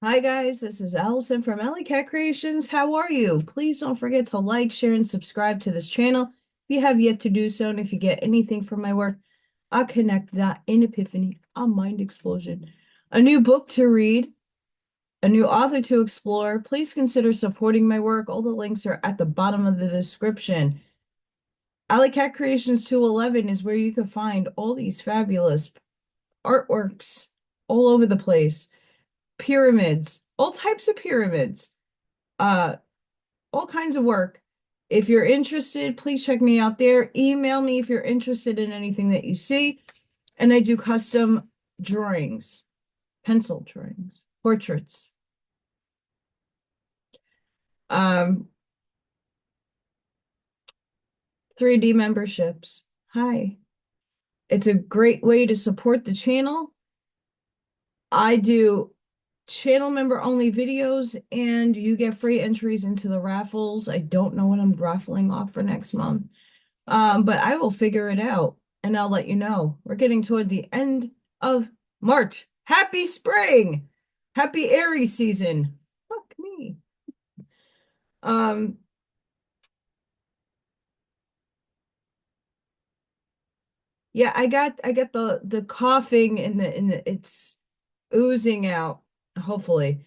Hi guys, this is Allison from Alley Cat Creations. How are you? Please don't forget to like, share, and subscribe to this channel if you have yet to do so. And if you get anything from my work, I'll connect that in Epiphany, a mind explosion, a new book to read, a new author to explore. Please consider supporting my work. All the links are at the bottom of the description. Alley Cat Creations 211 is where you can find all these fabulous artworks all over the place. Pyramids, all types of pyramids, uh, all kinds of work. If you're interested, please check me out there. Email me if you're interested in anything that you see. And I do custom drawings, pencil drawings, portraits. Um, 3D memberships. Hi. It's a great way to support the channel. I do channel member only videos and you get free entries into the raffles. I don't know what I'm raffling off for next month. But I will figure it out and I'll let you know. We're getting toward the end of March. Happy spring! Happy Aries season. Fuck me. Um, yeah, I got the coughing and the it's oozing out, hopefully.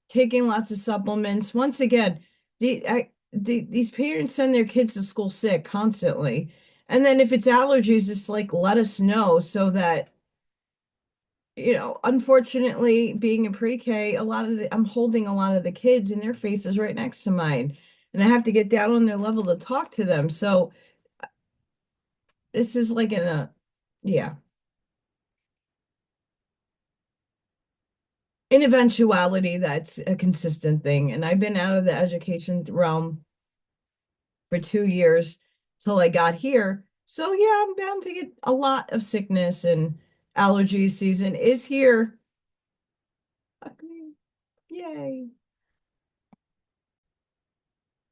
Taking lots of supplements. Once again, these parents send their kids to school sick constantly. And then if it's allergies, just like let us know so that, unfortunately, being in pre-K, I'm holding a lot of the kids and their faces right next to mine. And I have to get down on their level to talk to them. So this is like yeah. In eventuality, that's a consistent thing. And I've been out of the education realm for 2 years till I got here. So yeah, I'm bound to get a lot of sickness and allergy season is here. Fuck me. Yay.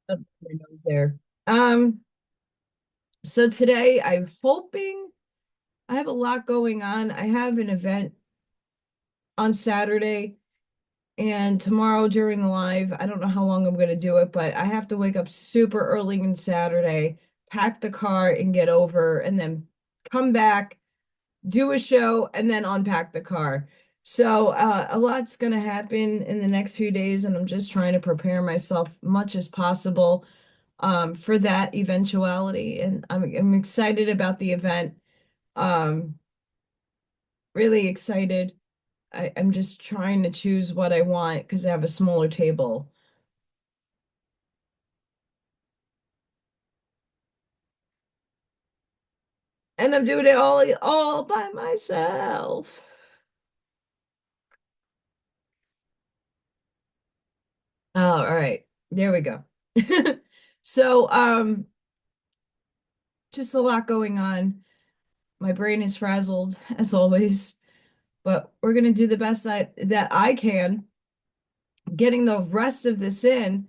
Oh, my nose there. Um, so today I'm hoping I have a lot going on. I have an event on Saturday and tomorrow during the live. I don't know how long I'm going to do it, but I have to wake up super early on Saturday, pack the car and get over, and then come back, do a show, and then unpack the car. So a lot's going to happen in the next few days, and I'm just trying to prepare myself much as possible for that eventuality. And I'm excited about the event. Um, really excited. I'm just trying to choose what I want because I have a smaller table. And I'm doing it all by myself. Oh, all right. There we go. So, just a lot going on. My brain is frazzled as always, but we're gonna do the best that I can, getting the rest of this in.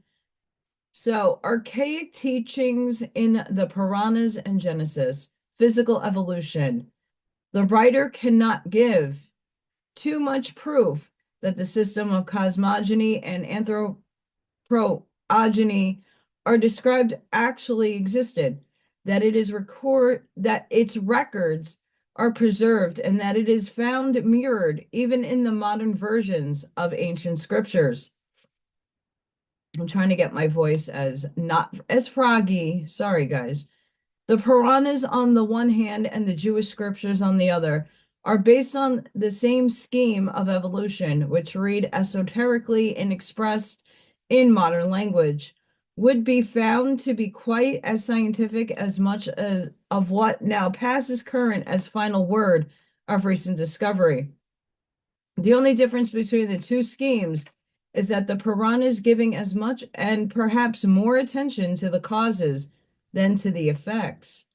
So, archaic teachings in the Puranas and Genesis, physical evolution. The writer cannot give too much proof that the system of cosmogony and anthropogeny are described actually existed, that that its records are preserved, and that it is found mirrored even in the modern versions of ancient scriptures. I'm trying to get my voice as not as froggy. Sorry, guys. The Puranas on the one hand and the Jewish scriptures on the other are based on the same scheme of evolution, which read esoterically and expressed in modern language, would be found to be quite as scientific as much as of what now passes current as final word of recent discovery. The only difference between the two schemes is that the Purana is giving as much and perhaps more attention to the causes than to the effects,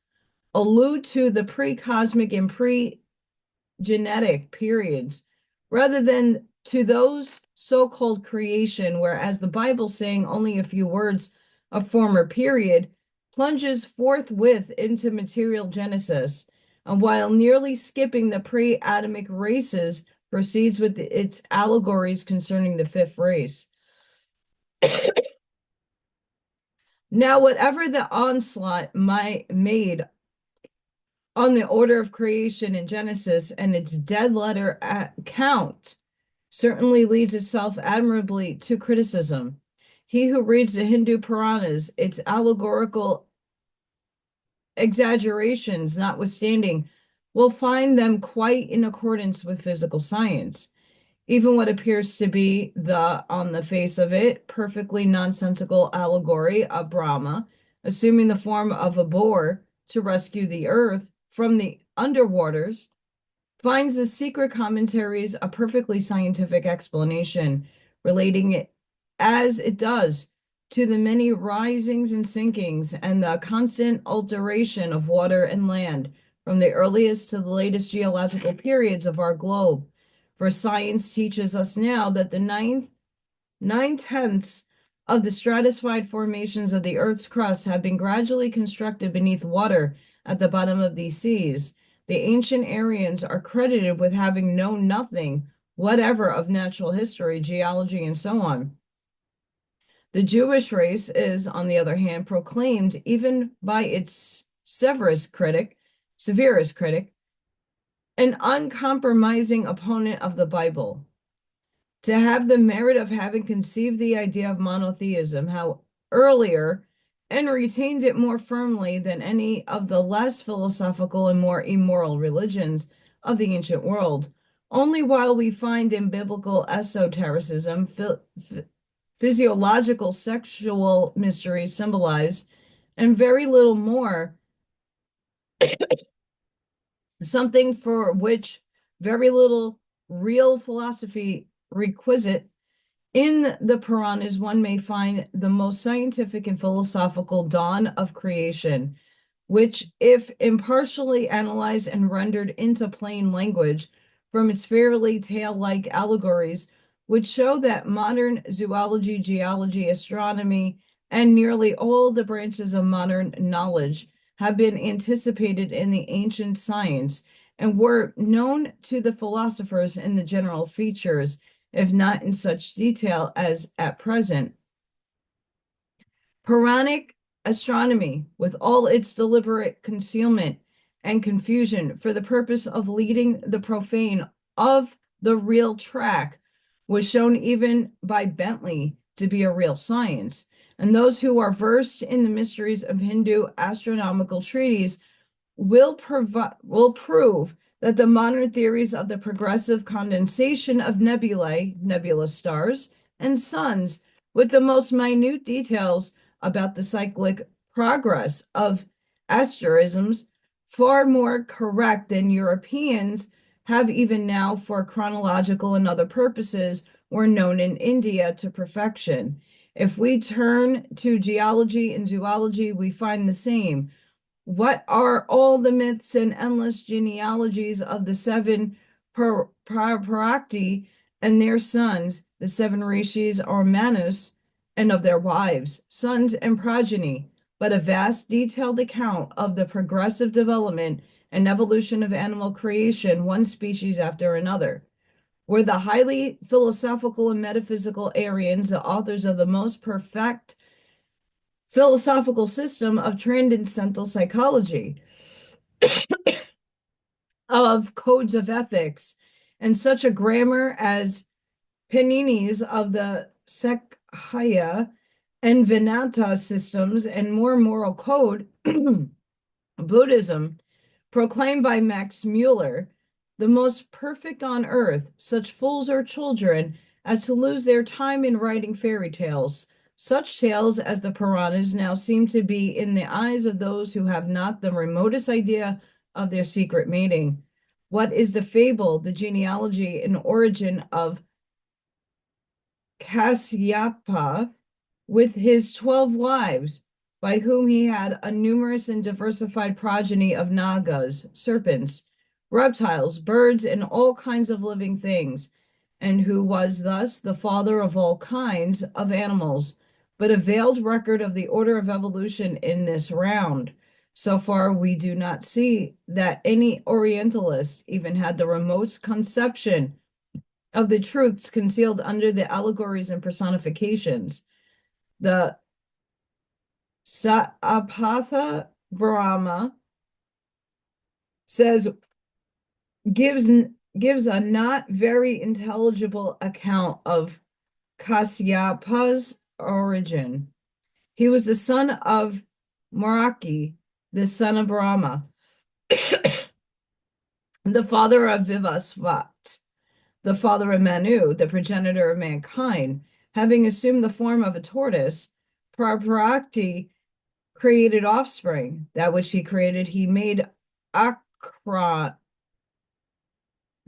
allude to the pre-cosmic and pre-genetic periods rather than to those so-called creation, whereas the Bible, saying only a few words of former period, plunges forthwith into material genesis, and while nearly skipping the pre-Adamic races proceeds with its allegories concerning the fifth race. Now, whatever the onslaught made on the order of creation in Genesis and its dead letter account certainly leads itself admirably to criticism. He who reads the Hindu Puranas, its allegorical exaggerations notwithstanding, will find them quite in accordance with physical science. Even what appears to be on the face of it, perfectly nonsensical allegory of Brahma, assuming the form of a boar to rescue the earth from the underwaters, finds the secret commentaries a perfectly scientific explanation, relating it as it does to the many risings and sinkings and the constant alteration of water and land from the earliest to the latest geological periods of our globe. For science teaches us now that the nine-tenths of the stratified formations of the Earth's crust have been gradually constructed beneath water at the bottom of these seas. The ancient Aryans are credited with having known nothing whatever of natural history, geology, and so on. The Jewish race is, on the other hand, proclaimed even by its severest critic, an uncompromising opponent of the Bible. To have the merit of having conceived the idea of monotheism, how earlier, and retained it more firmly than any of the less philosophical and more immoral religions of the ancient world, only while we find in biblical esotericism physiological sexual mysteries symbolized, and very little more, something for which very little real philosophy requisite. In the Puranas, one may find the most scientific and philosophical dawn of creation, which, if impartially analyzed and rendered into plain language from its fairy tale-like allegories, would show that modern zoology, geology, astronomy, and nearly all the branches of modern knowledge have been anticipated in the ancient science and were known to the philosophers in the general features, if not in such detail as at present. Puranic astronomy, with all its deliberate concealment and confusion for the purpose of leading the profane of the real track, was shown even by Bentley to be a real science. And those who are versed in the mysteries of Hindu astronomical treatises will prove that the modern theories of the progressive condensation of nebulae, nebulous stars, and suns, with the most minute details about the cyclic progress of asterisms, far more correct than Europeans have even now for chronological and other purposes, were known in India to perfection. If we turn to geology and zoology, we find the same. What are all the myths and endless genealogies of the seven Parakti and their sons, the seven rishis or manus, and of their wives, sons, and progeny, but a vast detailed account of the progressive development and evolution of animal creation, one species after another? Were the highly philosophical and metaphysical Aryans the authors of the most perfect philosophical system of transcendental psychology, of codes of ethics, and such a grammar as Panini's of the Sankhya and Vedanta systems, and more moral code, Buddhism, proclaimed by Max Mueller, the most perfect on earth? Such fools are children as to lose their time in writing fairy tales. Such tales as the Puranas now seem to be in the eyes of those who have not the remotest idea of their secret meaning. What is the fable, the genealogy and origin of Kasyapa with his 12 wives, by whom he had a numerous and diversified progeny of nagas, serpents, reptiles, birds, and all kinds of living things, and who was thus the father of all kinds of animals, but a veiled record of the order of evolution in this round. So far, we do not see that any Orientalist even had the remotest conception of the truths concealed under the allegories and personifications. The Saapatha Brahma says gives a not very intelligible account of Kasyapa's origin. He was the son of Maraki, the son of Brahma, the father of Vivasvat, the father of Manu, the progenitor of mankind. Having assumed the form of a tortoise, Praparakti created offspring. That which he created, he made Akra.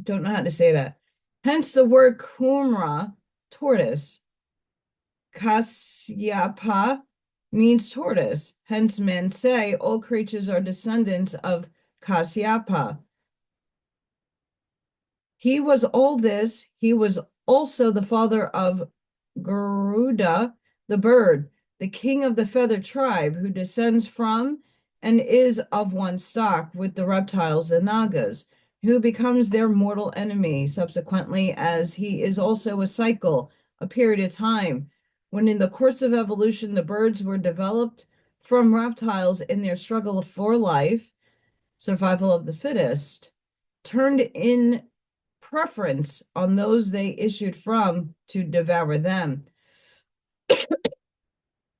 Don't know how to say that. Hence the word Kumra, tortoise. Kasyapa means tortoise. Hence men say all creatures are descendants of Kasyapa. He was all this. He was also the father of Garuda, the bird, the king of the feathered tribe, who descends from and is of one stock with the reptiles, the Nagas, who becomes their mortal enemy subsequently, as he is also a cycle, a period of time, when in the course of evolution the birds were developed from reptiles in their struggle for life, survival of the fittest, turned in preference on those they issued from to devour them,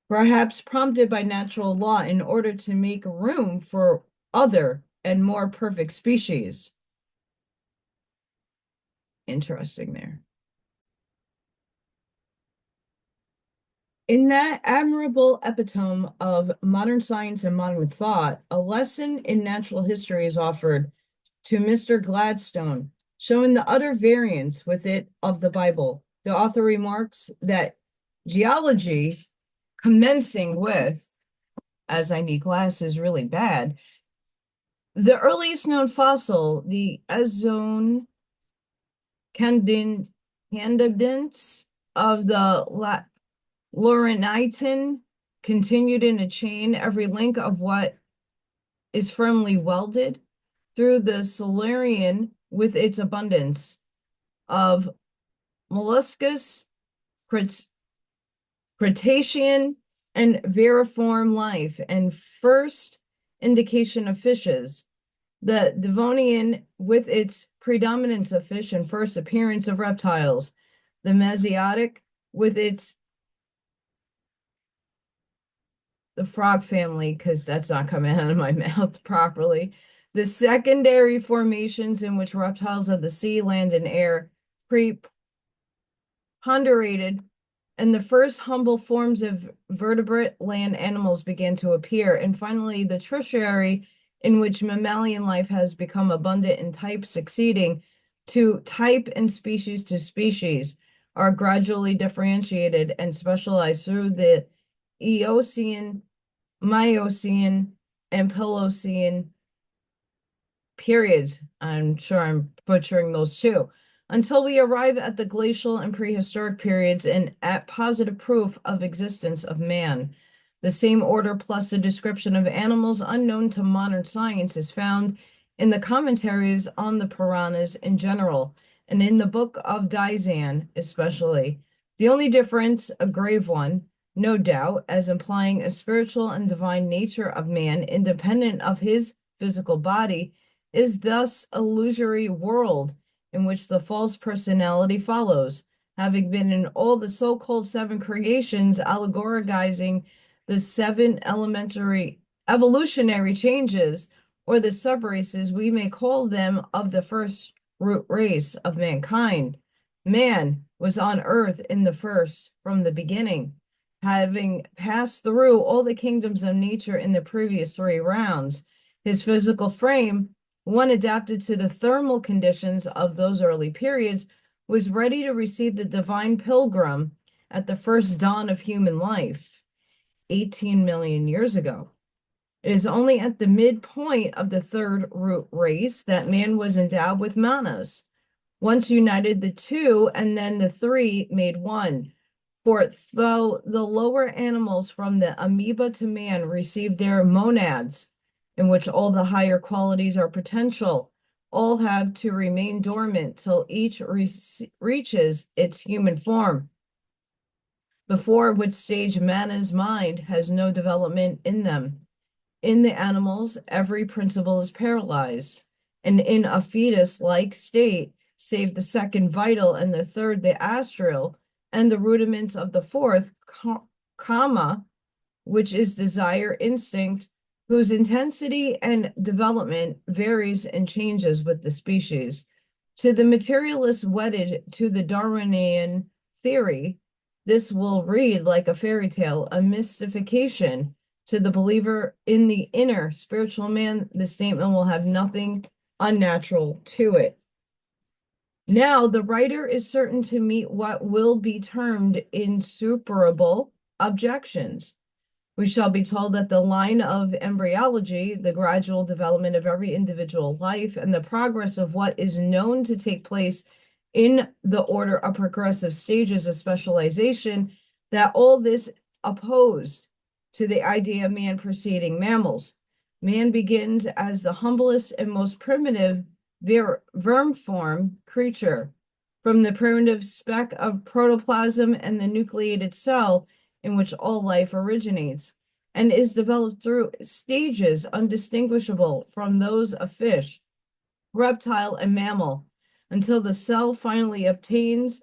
perhaps prompted by natural law in order to make room for other and more perfect species. Interesting there. In that admirable epitome of modern science and modern thought, a lesson in natural history is offered to Mr. Gladstone, showing the utter variance with it of the Bible. The author remarks that geology, commencing with, as I need glasses really bad, the earliest known fossil, the Azone candidans of the Laurentian, continued in a chain, every link of what is firmly welded through the Silurian with its abundance of molluscus, Cretacean, and veriform life, and first indication of fishes. The Devonian with its predominance of fish and first appearance of reptiles. The Mesozoic with the frog family, because that's not coming out of my mouth properly. The secondary formations in which reptiles of the sea, land, and air preponderated, and the first humble forms of vertebrate land animals began to appear. And finally, the tertiary, in which mammalian life has become abundant in type, succeeding to type and species to species, are gradually differentiated and specialized through the Eocene, Miocene, and Pliocene periods. I'm sure I'm butchering those too, until we arrive at the glacial and prehistoric periods and at positive proof of existence of man. The same order plus a description of animals unknown to modern science is found in the commentaries on the Puranas in general, and in the Book of Dzyan especially. The only difference, a grave one, no doubt, as implying a spiritual and divine nature of man independent of his physical body, is thus a illusory world in which the false personality follows, having been in all the so-called seven creations, allegorizing the seven elementary evolutionary changes, or the subraces, we may call them, of the first root race of mankind. Man was on earth in the first, from the beginning, having passed through all the kingdoms of nature in the previous three rounds. His physical frame, one adapted to the thermal conditions of those early periods, was ready to receive the divine pilgrim at the first dawn of human life, 18 million years ago. It is only at the midpoint of the third root race that man was endowed with manas. Once united, the two and then the three made one. For though the lower animals from the amoeba to man received their monads, in which all the higher qualities are potential, all have to remain dormant till each reaches its human form, before which stage man's mind has no development in them. In the animals, every principle is paralyzed, and in a fetus-like state, save the second vital and the third the astral, and the rudiments of the fourth, kama, which is desire instinct, whose intensity and development varies and changes with the species. To the materialist wedded to the Darwinian theory, this will read like a fairy tale, a mystification. To the believer in the inner spiritual man, the statement will have nothing unnatural to it. Now, the writer is certain to meet what will be termed insuperable objections. We shall be told that the line of embryology, the gradual development of every individual life, and the progress of what is known to take place in the order of progressive stages of specialization, that all this opposed to the idea of man preceding mammals. Man begins as the humblest and most primitive vermiform creature, from the primitive speck of protoplasm and the nucleated cell in which all life originates, and is developed through stages undistinguishable from those of fish, reptile, and mammal, until the cell finally obtains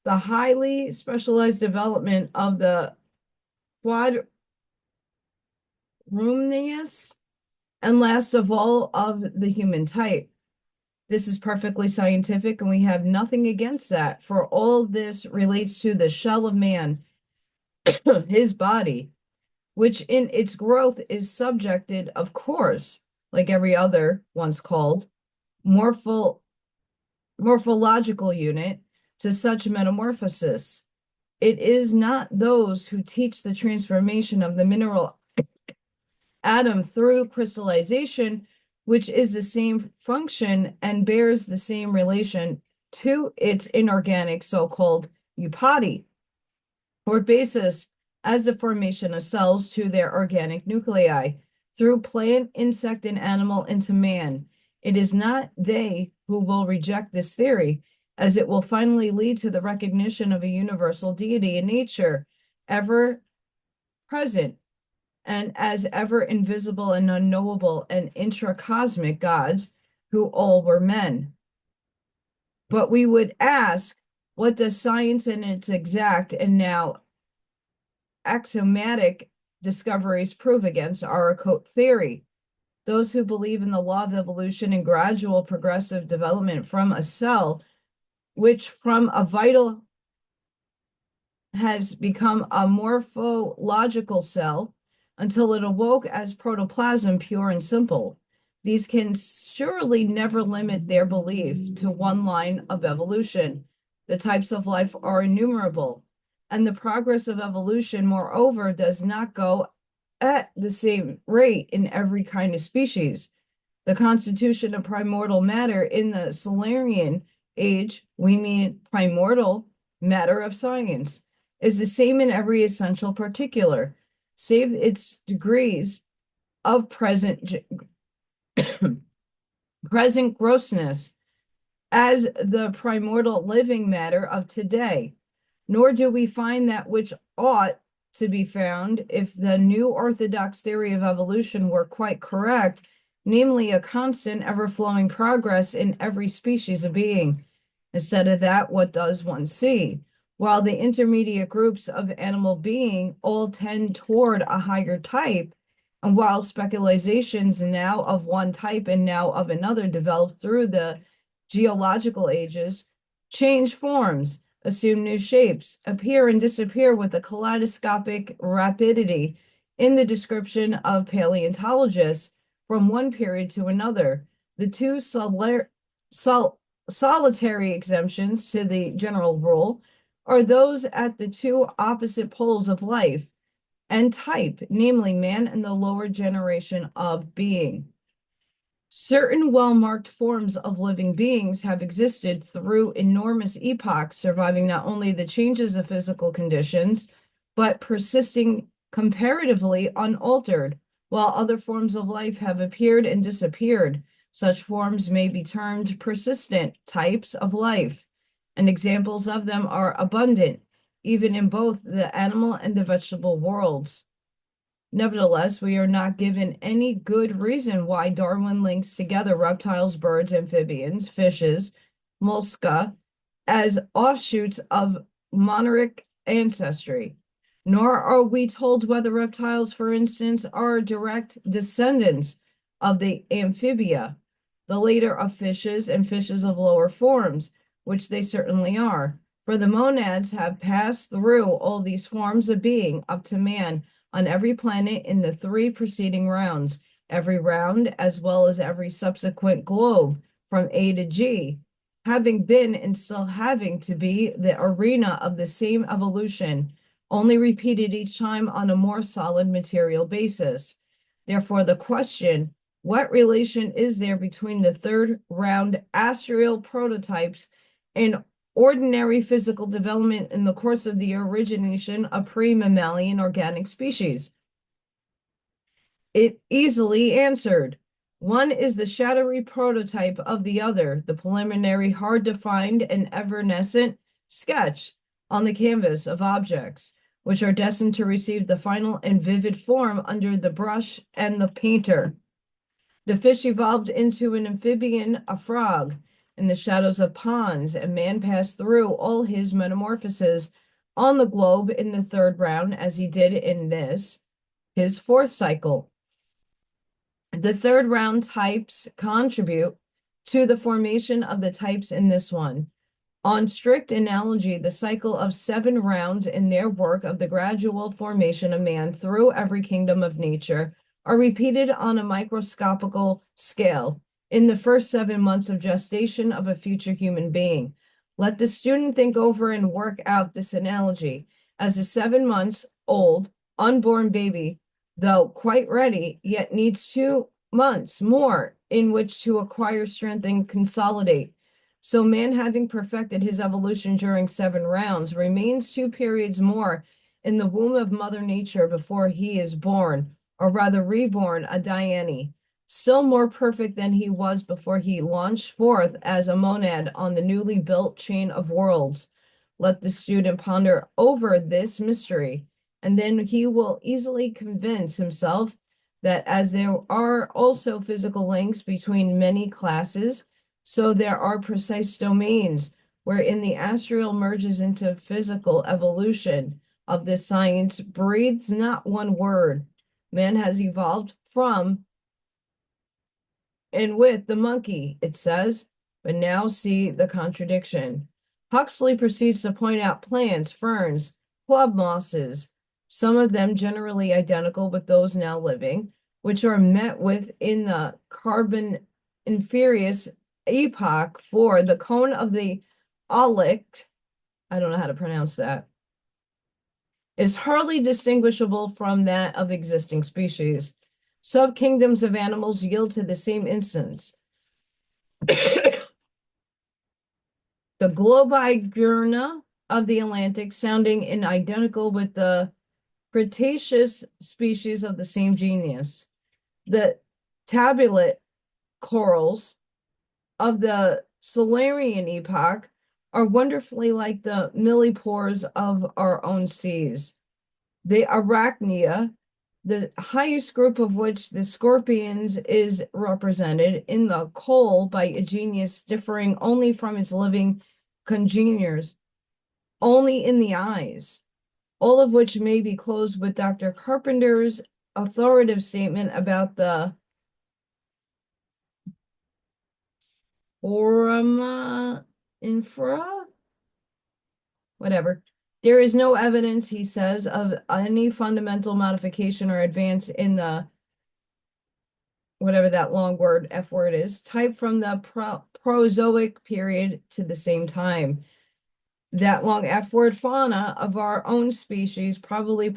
the highly specialized development of the quadrumnius, and last of all, of the human type. This is perfectly scientific, and we have nothing against that, for all this relates to the shell of man, his body, which in its growth is subjected, of course, like every other once called, morphological unit, to such metamorphosis. It is not those who teach the transformation of the mineral atom through crystallization, which is the same function and bears the same relation to its inorganic so-called upadi, or basis, as the formation of cells to their organic nuclei, through plant, insect, and animal into man. It is not they who will reject this theory, as it will finally lead to the recognition of a universal deity in nature, ever present, and as ever invisible and unknowable and intracosmic gods, who all were men. But we would ask, what does science and its exact and now axiomatic discoveries prove against our occult theory? Those who believe in the law of evolution and gradual progressive development from a cell, which from a vital has become a morphological cell, until it awoke as protoplasm, pure and simple. These can surely never limit their belief to one line of evolution. The types of life are innumerable, and the progress of evolution, moreover, does not go at the same rate in every kind of species. The constitution of primordial matter in the Silurian age, we mean primordial matter of science, is the same in every essential particular, save its degrees of present grossness, as the primordial living matter of today. Nor do we find that which ought to be found if the new orthodox theory of evolution were quite correct, namely a constant, ever-flowing progress in every species of being. Instead of that, what does one see? While the intermediate groups of animal being all tend toward a higher type, and while specializations now of one type and now of another develop through the geological ages, change forms, assume new shapes, appear and disappear with a kaleidoscopic rapidity in the description of paleontologists from one period to another. The two solitary exemptions to the general rule are those at the two opposite poles of life and type, namely man and the lower generation of being. Certain well-marked forms of living beings have existed through enormous epochs, surviving not only the changes of physical conditions, but persisting comparatively unaltered, while other forms of life have appeared and disappeared, Such forms may be termed persistent types of life, and examples of them are abundant, even in both the animal and the vegetable worlds. Nevertheless, we are not given any good reason why Darwin links together reptiles, birds, amphibians, fishes, mollusca as offshoots of moneric ancestry. Nor are we told whether reptiles, for instance, are direct descendants of the amphibia, the later of fishes and fishes of lower forms, which they certainly are. For the monads have passed through all these forms of being up to man on every planet in the 3 preceding rounds, every round as well as every subsequent globe from A to G, having been and still having to be the arena of the same evolution, only repeated each time on a more solid material basis. Therefore, the question, what relation is there between the 3rd round astral prototypes and ordinary physical development in the course of the origination of pre-mammalian organic species? It easily answered. One is the shadowy prototype of the other, the preliminary, hard-to-find, and evanescent sketch on the canvas of objects, which are destined to receive the final and vivid form under the brush and the painter. The fish evolved into an amphibian, a frog, in the shadows of ponds, and man passed through all his metamorphoses on the globe in the 3rd round, as he did in this, his 4th cycle. The 3rd round types contribute to the formation of the types in this one. On strict analogy, the cycle of 7 rounds in their work of the gradual formation of man through every kingdom of nature are repeated on a microscopical scale in the first 7 months of gestation of a future human being. Let the student think over and work out this analogy. As a 7 months old, unborn baby, though quite ready, yet needs 2 months more in which to acquire strength and consolidate. So man, having perfected his evolution during 7 rounds, remains 2 periods more in the womb of Mother Nature before he is born, or rather reborn, a Dhyani, still more perfect than he was before he launched forth as a monad on the newly built chain of worlds. Let the student ponder over this mystery, and then he will easily convince himself that as there are also physical links between many classes, so there are precise domains wherein the astral merges into physical evolution. Of this science breathes not one word. Man has evolved from and with the monkey, it says, but now see the contradiction. Huxley proceeds to point out plants, ferns, club mosses, some of them generally identical with those now living, which are met with in the Carboniferous epoch for the cone of the Aulic, I don't know how to pronounce that, is hardly distinguishable from that of existing species. Subkingdoms of animals yield to the same instance. The Globigurna of the Atlantic sounding in identical with the Cretaceous species of the same genus. The tabulate corals of the Silurian epoch are wonderfully like the millipores of our own seas. The Arachnia, the highest group of which the scorpions is represented in the coal by a genius differing only from its living congeners, only in the eyes, all of which may be closed with Dr. Carpenter's authoritative statement about the Forma infra, whatever. There is no evidence, he says, of any fundamental modification or advance in the, whatever that long word, F word is, type from the Prozoic period to the same time. That long F word fauna of our own species probably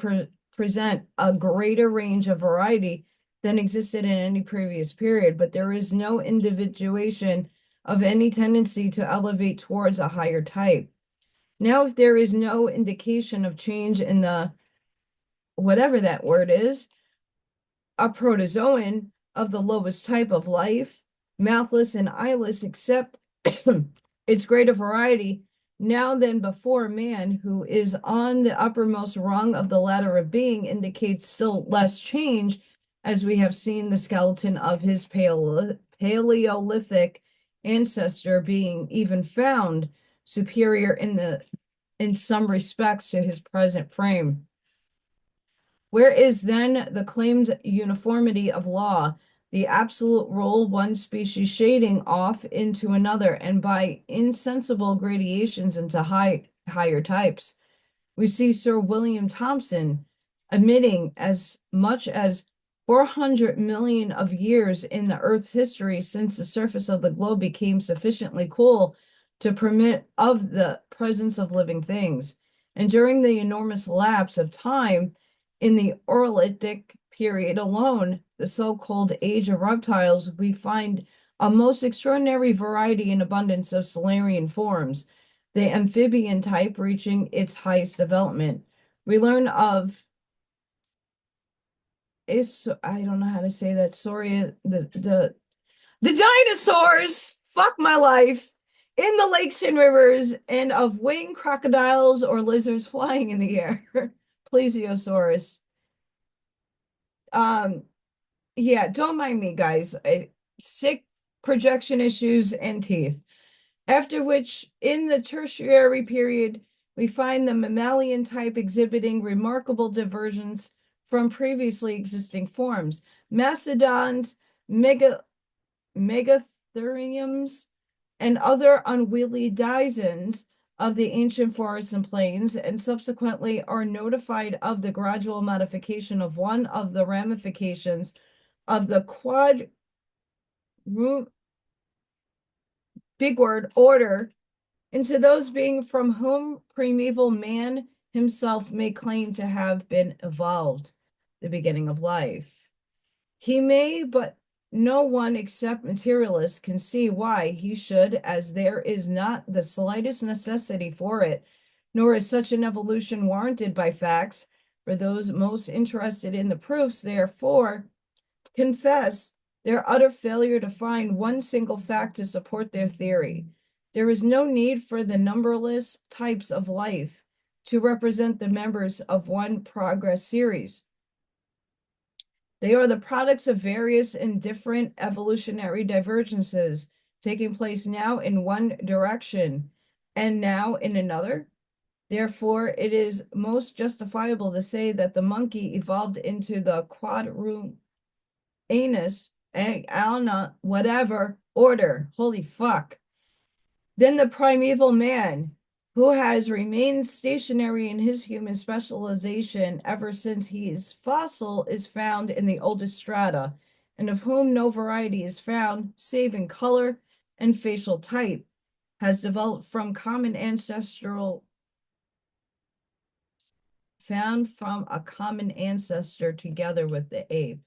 present a greater range of variety than existed in any previous period, but there is no individuation of any tendency to elevate towards a higher type. Now, if there is no indication of change in the, whatever that word is, a protozoan of the lowest type of life, mouthless and eyeless, except its greater variety now than before. Man, who is on the uppermost rung of the ladder of being, indicates still less change, as we have seen the skeleton of his Paleolithic ancestor being even found superior in some respects to his present frame. Where is then the claimed uniformity of law, the absolute rule, one species shading off into another, and by insensible gradations into higher types? We see Sir William Thomson admitting as much as 400 million of years in the Earth's history since the surface of the globe became sufficiently cool to permit of the presence of living things. And during the enormous lapse of time in the Orolitic period alone, the so-called age of reptiles, we find a most extraordinary variety and abundance of Solarian forms, the amphibian type reaching its highest development. We learn of I don't know how to say that. Sorry, the dinosaurs. Fuck my life. In the lakes and rivers, and of winged crocodiles or lizards flying in the air. Plesiosaurus. Yeah, don't mind me, guys. Sick projection issues and teeth. After which, in the tertiary period, we find the mammalian type exhibiting remarkable divergence from previously existing forms. Mastodons, megatheriums, and other unwieldy denizens of the ancient forests and plains, and subsequently are notified of the gradual modification of one of the ramifications of the big word order into those beings from whom primeval man himself may claim to have been evolved, the beginning of life. He may, but no one except materialists can see why he should, as there is not the slightest necessity for it, nor is such an evolution warranted by facts. For those most interested in the proofs, therefore, confess their utter failure to find one single fact to support their theory. There is no need for the numberless types of life to represent the members of one progress series. They are the products of various and different evolutionary divergences taking place now in one direction and now in another. Therefore, it is most justifiable to say that the monkey evolved into the quadrumanus, alna, whatever order. Holy fuck. Then the primeval man, who has remained stationary in his human specialization ever since his fossil is found in the oldest strata, and of whom no variety is found save in color and facial type, has developed from found from a common ancestor together with the ape.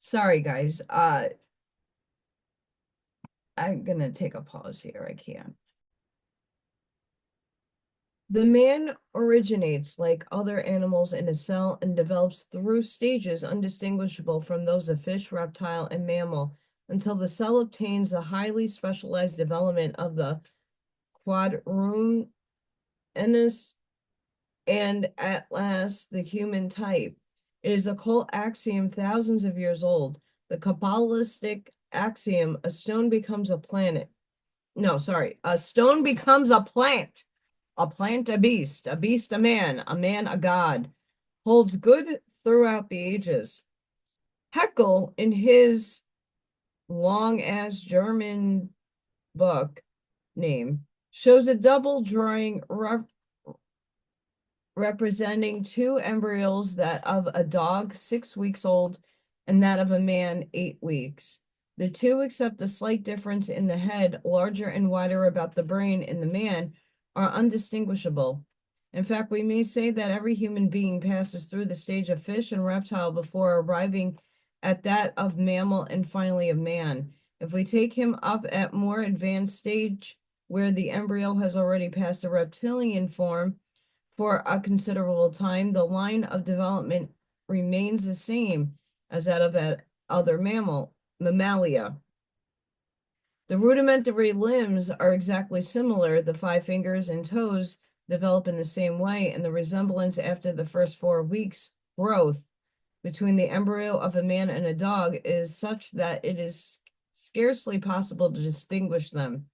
Sorry, guys. I'm gonna take a pause here. I can't. The man originates like other animals in a cell and develops through stages undistinguishable from those of fish, reptile, and mammal until the cell obtains a highly specialized development of the quadrumanus and at last the human type. It is a cult axiom thousands of years old. The Kabbalistic axiom, a stone becomes a planet. No, sorry, a stone becomes a plant a beast a man a god, holds good throughout the ages. Haeckel, in his long-ass German book name, shows a double drawing representing two embryos, that of a dog 6 weeks old and that of a man 8 weeks. The two, except the slight difference in the head, larger and wider about the brain in the man, are undistinguishable. In fact, we may say that every human being passes through the stage of fish and reptile before arriving at that of mammal and finally of man. If we take him up at more advanced stage where the embryo has already passed the reptilian form for a considerable time, the line of development remains the same as that of other mammalia. The rudimentary limbs are exactly similar. The 5 fingers and toes develop in the same way, and the resemblance after the first 4 weeks growth between the embryo of a man and a dog is such that it is scarcely possible to distinguish them.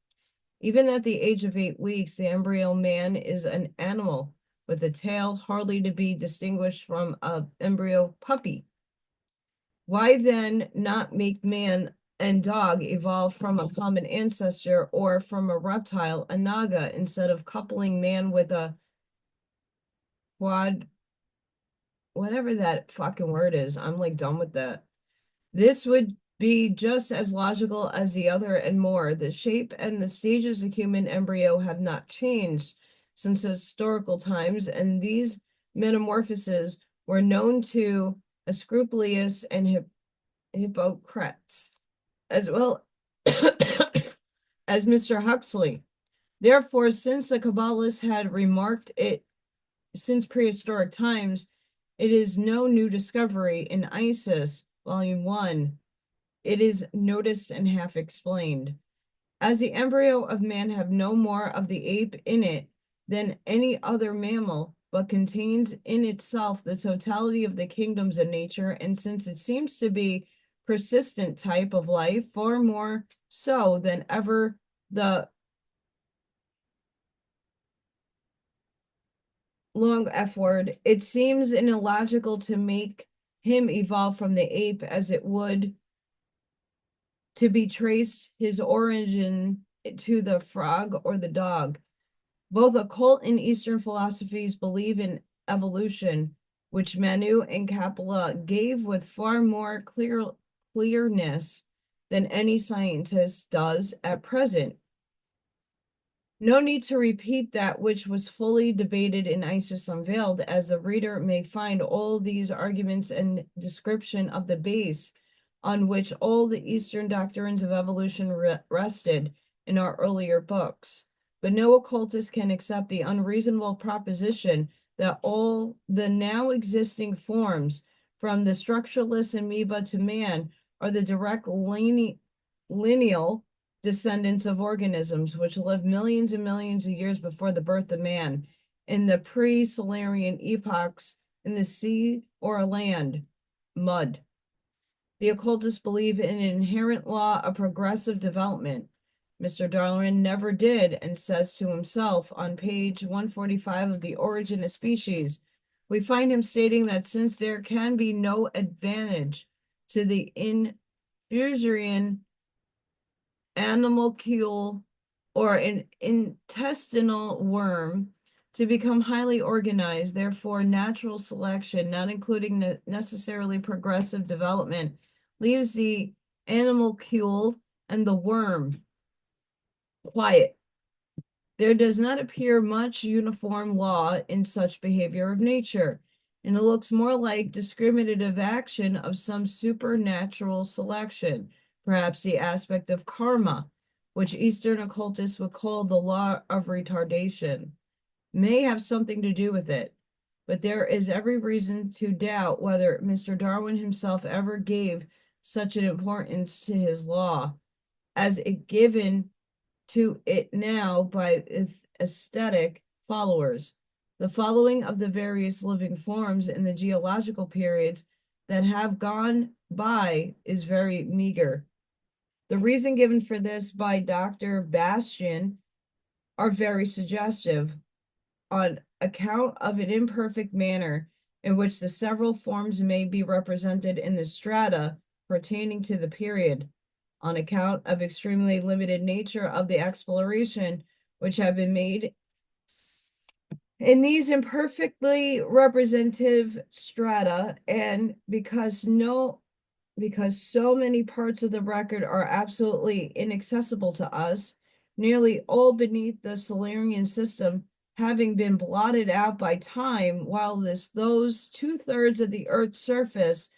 Even at the age of 8 weeks, the embryo man is an animal with a tail hardly to be distinguished from an embryo puppy. Why then not make man and dog evolve from a common ancestor, or from a reptile, a naga, instead of coupling man with a quad, whatever that fucking word is? I'm like done with that. This would be just as logical as the other and more. The shape and the stages of human embryo have not changed since historical times, and these metamorphoses were known to Asclepius and Hippocrates, as well as Mr. Huxley. Therefore, since the Kabbalists had remarked it since prehistoric times, it is no new discovery. In Isis, Volume 1, it is noticed and half explained. As the embryo of man have no more of the ape in it than any other mammal, but contains in itself the totality of the kingdoms of nature, and since it seems to be persistent type of life, far more so than ever the long F word, it seems illogical to make him evolve from the ape, as it would to be traced his origin to the frog or the dog. Both occult and Eastern philosophies believe in evolution, which Manu and Kapila gave with far more clearness than any scientist does at present. No need to repeat that which was fully debated in Isis Unveiled, as the reader may find all these arguments and description of the base on which all the Eastern doctrines of evolution rested in our earlier books. But no occultist can accept the unreasonable proposition that all the now existing forms, from the structureless amoeba to man, are the direct lineal descendants of organisms which lived millions and millions of years before the birth of man, in the pre-Solarian epochs, in the sea or land, mud. The occultists believe in an inherent law of progressive development. Mr. Darwin never did, and says to himself on page 145 of The Origin of Species, we find him stating that since there can be no advantage to the infusion animalcule or an intestinal worm to become highly organized, therefore natural selection, not including necessarily progressive development, leaves the animalcule and the worm quiet. There does not appear much uniform law in such behavior of nature, and it looks more like discriminative action of some supernatural selection, perhaps the aspect of karma, which Eastern occultists would call the law of retardation, may have something to do with it. But there is every reason to doubt whether Mr. Darwin himself ever gave such an importance to his law as it given to it now by aesthetic followers. The following of the various living forms in the geological periods that have gone by is very meager. The reason given for this by Dr. Bastian are very suggestive, on account of an imperfect manner in which the several forms may be represented in the strata pertaining to the period, on account of extremely limited nature of the exploration which have been made in these imperfectly representative strata, and because so many parts of the record are absolutely inaccessible to us, nearly all beneath the Solarian system having been blotted out by time, while those 2/3 of the Earth's surface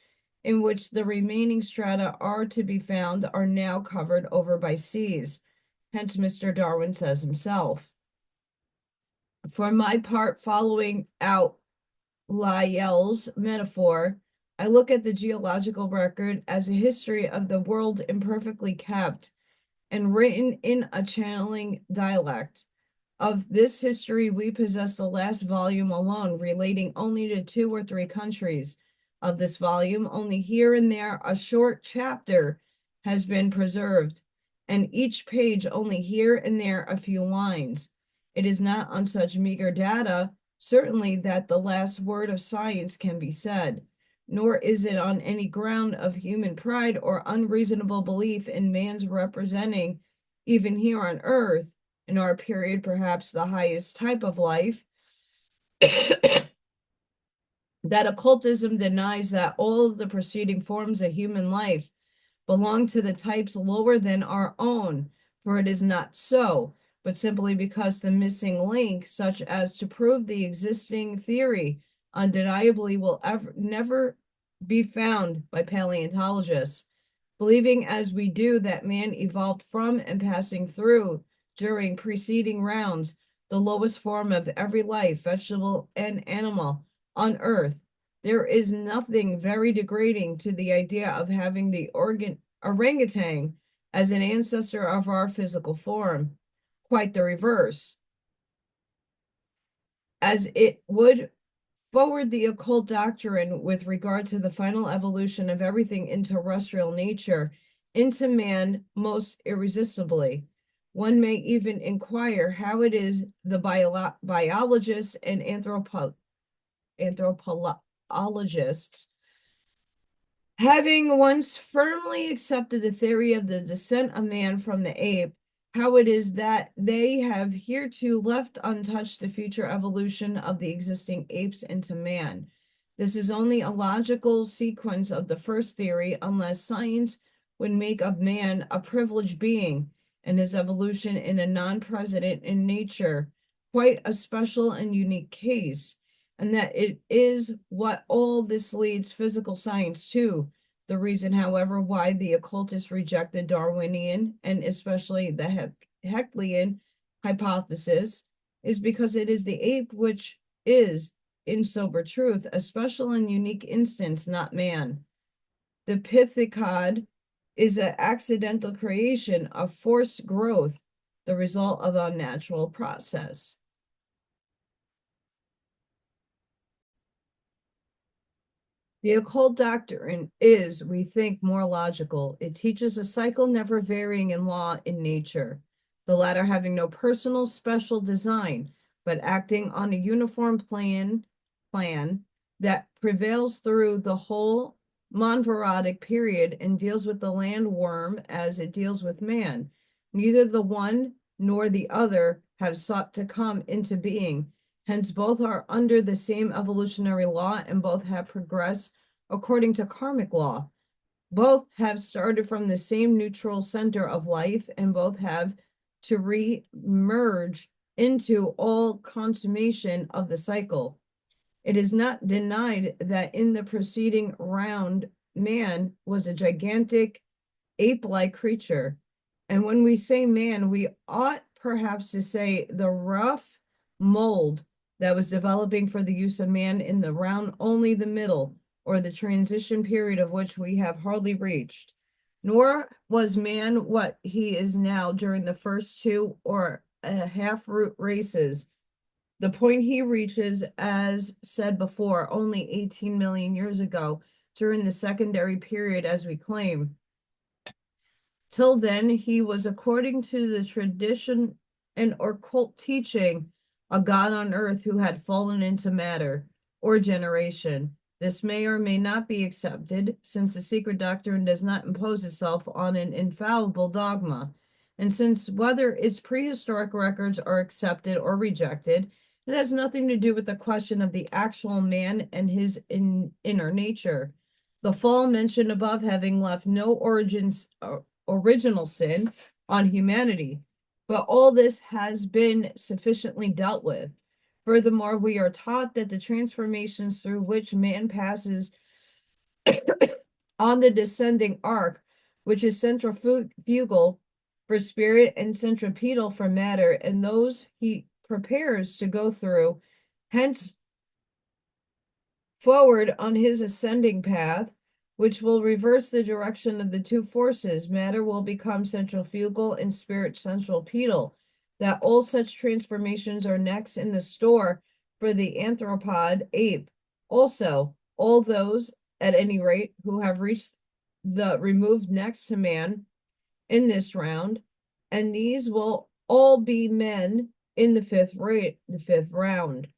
in which the remaining strata are to be found are now covered over by seas. Hence, Mr. Darwin says himself. For my part, following out Lyell's metaphor, I look at the geological record as a history of the world imperfectly kept, and written in a channeling dialect. Of this history, we possess the last volume alone, relating only to 2 or 3 countries. Of this volume, only here and there a short chapter has been preserved, and each page only here and there a few lines. It is not on such meager data, certainly, that the last word of science can be said, nor is it on any ground of human pride or unreasonable belief in man's representing, even here on earth, in our period, perhaps the highest type of life, that occultism denies that all of the preceding forms of human life belong to the types lower than our own, for it is not so, but simply because the missing link, such as to prove the existing theory, undeniably will never be found by paleontologists. Believing as we do that man evolved from and passing through during preceding rounds the lowest form of every life, vegetable and animal, on earth, there is nothing very degrading to the idea of having the orangutan as an ancestor of our physical form. Quite the reverse, as it would forward the occult doctrine with regard to the final evolution of everything in terrestrial nature into man most irresistibly. One may even inquire how it is the biologists and anthropologists, having once firmly accepted the theory of the descent of man from the ape, how it is that they have hereto left untouched the future evolution of the existing apes into man. This is only a logical sequence of the first theory, unless science would make of man a privileged being, and his evolution in a non-precedent in nature quite a special and unique case, and that it is what all this leads physical science to. The reason, however, why the occultists rejected Darwinian and especially the Haecklerian hypothesis is because it is the ape which is, in sober truth, a special and unique instance, not man. The Pithecod is an accidental creation of forced growth, the result of a natural process. The occult doctrine is, we think, more logical. It teaches a cycle never varying in law in nature, the latter having no personal special design, but acting on a uniform plan that prevails through the whole Monvarotic period and deals with the landworm as it deals with man. Neither the one nor the other have sought to come into being. Hence, both are under the same evolutionary law and both have progressed according to karmic law. Both have started from the same neutral center of life and both have to re-merge into all consummation of the cycle. It is not denied that in the preceding round, man was a gigantic ape-like creature. And when we say man, we ought perhaps to say the rough mold that was developing for the use of man in the round only the middle, or the transition period of which we have hardly reached. Nor was man what he is now during the first 2 or a half root races. The point he reaches, as said before, only 18 million years ago, during the secondary period, as we claim. Till then, he was, according to the tradition and occult teaching, a god on earth who had fallen into matter or generation. This may or may not be accepted, since the secret doctrine does not impose itself on an infallible dogma, and since whether its prehistoric records are accepted or rejected, it has nothing to do with the question of the actual man and his inner nature. The fall mentioned above having left no original sin on humanity, but all this has been sufficiently dealt with. Furthermore, we are taught that the transformations through which man passes on the descending arc, which is centrifugal for spirit and centripetal for matter, and those he prepares to go through, hence forward on his ascending path, which will reverse the direction of the two forces. Matter will become centrifugal and spirit centripetal. That all such transformations are next in the store for the anthropod ape. Also, all those, at any rate, who have reached the removed next to man in this round, and these will all be men in the fifth round,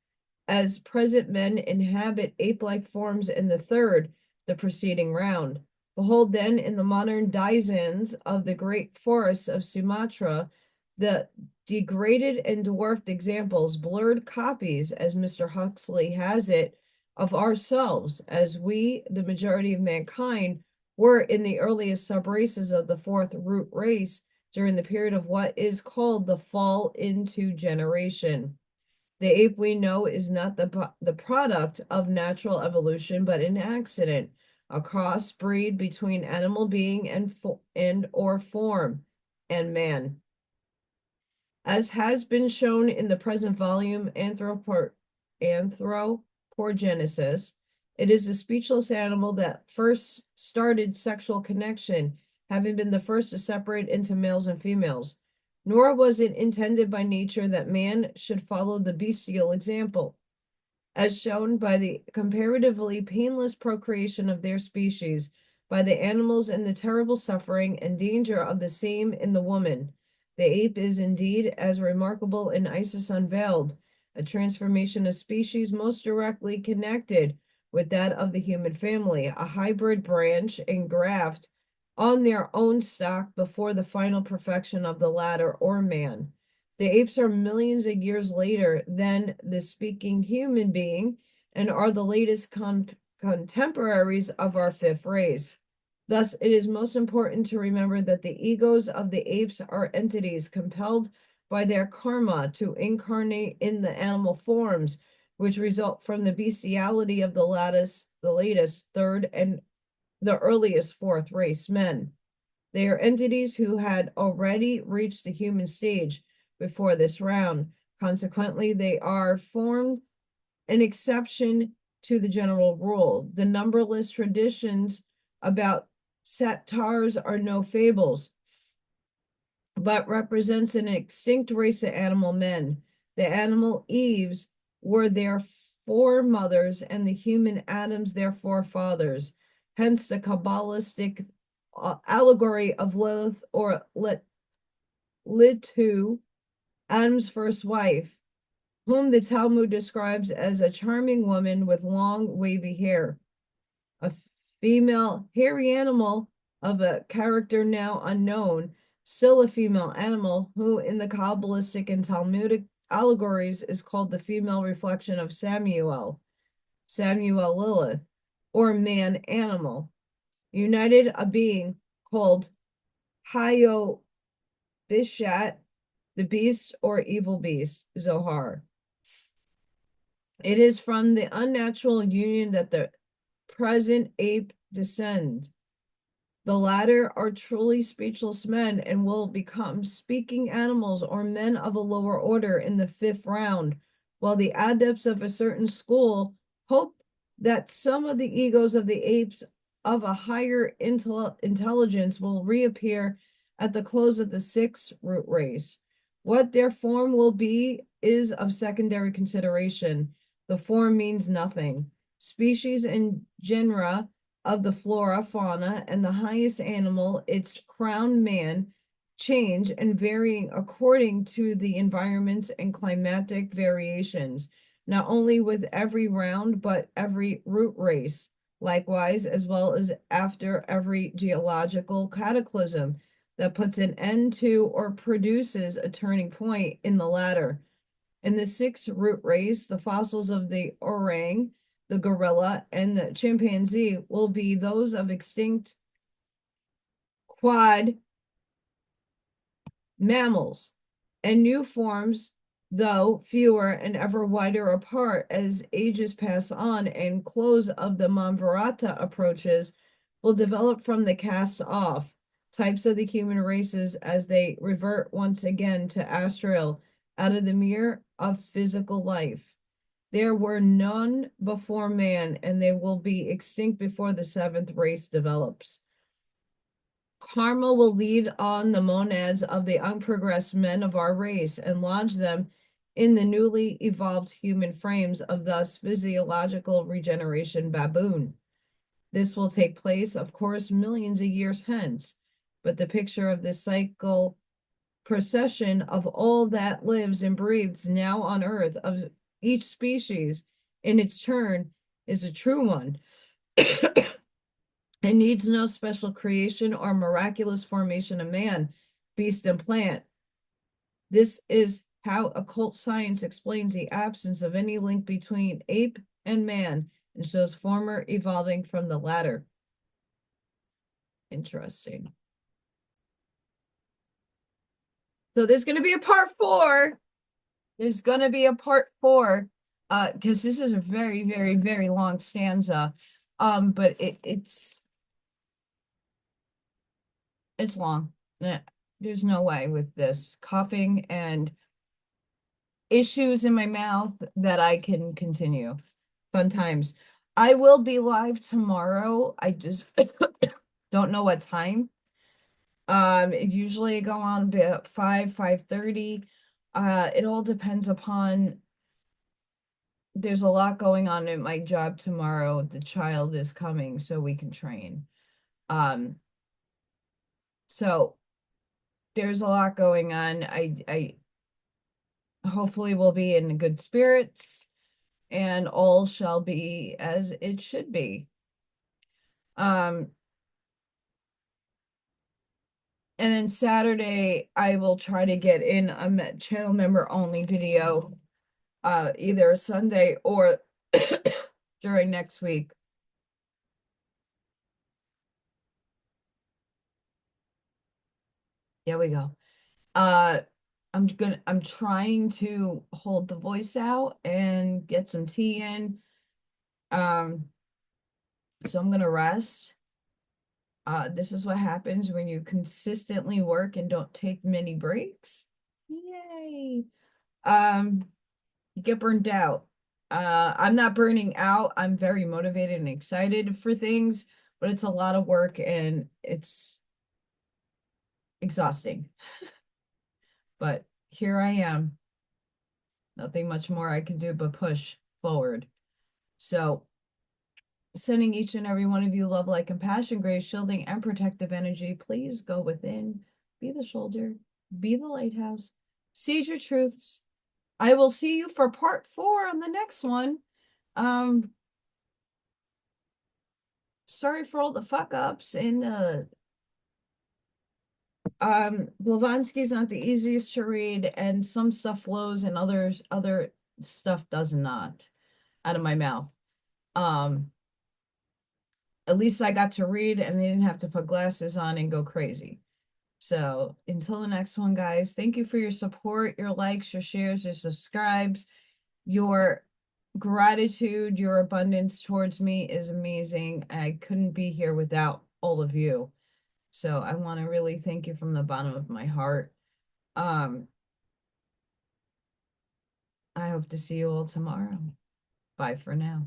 as present men inhabit ape-like forms in the third, the preceding round. Behold then in the modern Dzyans of the great forests of Sumatra, the degraded and dwarfed examples, blurred copies, as Mr. Huxley has it, of ourselves, as we, the majority of mankind, were in the earliest sub-races of the fourth root race during the period of what is called the fall into generation. The ape we know is not the product of natural evolution, but an accident, a crossbreed between animal being and or form and man. As has been shown in the present volume, Anthropogenesis, it is the speechless animal that first started sexual connection, having been the first to separate into males and females. Nor was it intended by nature that man should follow the bestial example, as shown by the comparatively painless procreation of their species, by the animals and the terrible suffering and danger of the same in the woman. The ape is indeed as remarkable in Isis Unveiled, a transformation of species most directly connected with that of the human family, a hybrid branch and graft on their own stock before the final perfection of the latter, or man. The apes are millions of years later than the speaking human being and are the latest contemporaries of our fifth race. Thus, it is most important to remember that the egos of the apes are entities compelled by their karma to incarnate in the animal forms, which result from the bestiality of the latest third and the earliest fourth race men. They are entities who had already reached the human stage before this round. Consequently, they are formed an exception to the general rule. The numberless traditions about satyrs are no fables, but represents an extinct race of animal men. The animal Eves were their foremothers, and the human Adams their forefathers. Hence the Kabbalistic allegory of Lilith or Litu, Adam's first wife, whom the Talmud describes as a charming woman with long, wavy hair. A female hairy animal of a character now unknown, still a female animal, who in the Kabbalistic and Talmudic allegories is called the female reflection of Samuel Lilith, or man animal, united a being called Hayo Bishat, the beast or evil beast, Zohar. It is from the unnatural union that the present ape descend. The latter are truly speechless men and will become speaking animals or men of a lower order in the fifth round, while the adepts of a certain school hope that some of the egos of the apes of a higher intelligence will reappear at the close of the sixth root race. What their form will be is of secondary consideration. The form means nothing. Species and genera of the flora, fauna, and the highest animal, its crowned man, change and varying according to the environments and climatic variations, not only with every round, but every root race, likewise, as well as after every geological cataclysm that puts an end to or produces a turning point in the latter. In the sixth root race, the fossils of the orang, the gorilla, and the chimpanzee will be those of extinct quad mammals, and new forms, though fewer and ever wider apart as ages pass on and close of the Mamvarata approaches, will develop from the cast off types of the human races as they revert once again to astral out of the mirror of physical life. There were none before man, and they will be extinct before the seventh race develops. Karma will lead on the monads of the unprogressed men of our race and lodge them in the newly evolved human frames of thus physiological regeneration baboon. This will take place, of course, millions of years hence, but the picture of this cycle procession of all that lives and breathes now on earth of each species in its turn is a true one. It needs no special creation or miraculous formation of man, beast, and plant. This is how occult science explains the absence of any link between ape and man and shows former evolving from the latter. Interesting. So there's going to be a part 4. There's going to be a part 4 because this is a very, very, very long stanza. But it's long. There's no way with this coughing and issues in my mouth that I can continue. Fun times. I will be live tomorrow. I just don't know what time. Usually I go on about 5:30. It all depends upon, there's a lot going on at my job tomorrow. The child is coming so we can train. So there's a lot going on. I hopefully will be in good spirits and all shall be as it should be. And then Saturday, I will try to get in a channel member only video, either Sunday or during next week. There we go. I'm trying to hold the voice out and get some tea in. So I'm gonna rest. This is what happens when you consistently work and don't take many breaks. Yay. You get burned out. I'm not burning out. I'm very motivated and excited for things, but it's a lot of work and it's exhausting. But here I am. Nothing much more I can do but push forward. So, sending each and every one of you love, light, compassion, grace, shielding, and protective energy. Please go within, be the shoulder, be the lighthouse, seize your truths. I will see you for part 4 on the next one. Sorry for all the fuck ups and Blavatsky's not the easiest to read, and some stuff flows and other stuff does not out of my mouth. At least I got to read and they didn't have to put glasses on and go crazy. So until the next one, guys, thank you for your support, your likes, your shares, your subscribes, your gratitude, your abundance towards me is amazing. I couldn't be here without all of you. So I want to really thank you from the bottom of my heart. I hope to see you all tomorrow. Bye for now.